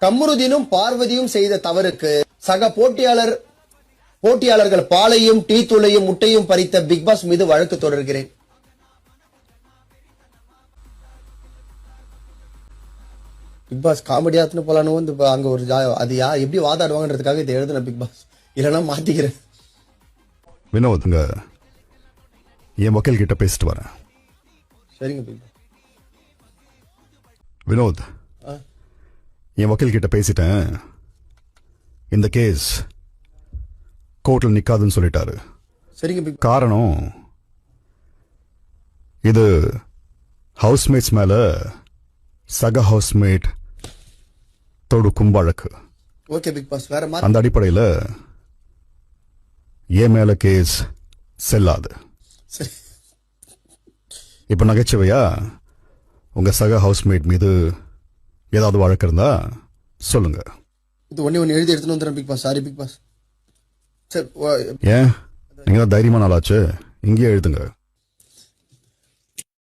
கம்ருதீனும் பார்வதியும் செய்த தவறுக்கு சக போட்டியாளர்கள் பாலையும் டீ தூளையும் முட்டையும் பறித்த பிக் பாஸ் மீது வழக்கு தொடர்கிறேன். பிக் பாஸ் காமெடியாத்துன்னு போலான்னு வந்து அங்க ஒரு அது எப்படி வாதாடுவாங்கன்றதுக்காக இதை எழுதுன பிக் பாஸ், இல்லைன்னா மாத்திக்கிறேன். வினோத்ங்க என் வக்கீல் கிட்ட பேசிட்டு வரேன். சரிங்க பிக் பாஸ். வினோத், என் வக்கீல் கிட்ட பேசிட்டேன். இந்த கேஸ் கோர்ட்ல நிக்காதுன்னு சொல்லிட்டாரு. சரிங்க பிக். காரணம் இது ஹவுஸ்மேட்ஸ் மேல சக ஹவுஸ்மேட் தொடுக்கும் வழக்கு. Okay Bigg Boss. வேற மாதிரி அந்த அடிப்படையில் என் மேல கேஸ் செல்லாது. சரி. இப்ப நகைச்சுவையா உங்க சக ஹவுஸ்மேட் மீது ஏதாவது வழக்கு இருந்தா சொல்லுங்க. இது ஒண்ணு எழுதி எடுத்துன்னு வந்துடுறேன் Bigg Boss. Sorry Bigg Boss. சரி. ஏன் நீங்க தான் தைரியமான ஆளாச்சு, இங்கேயே எழுதுங்க.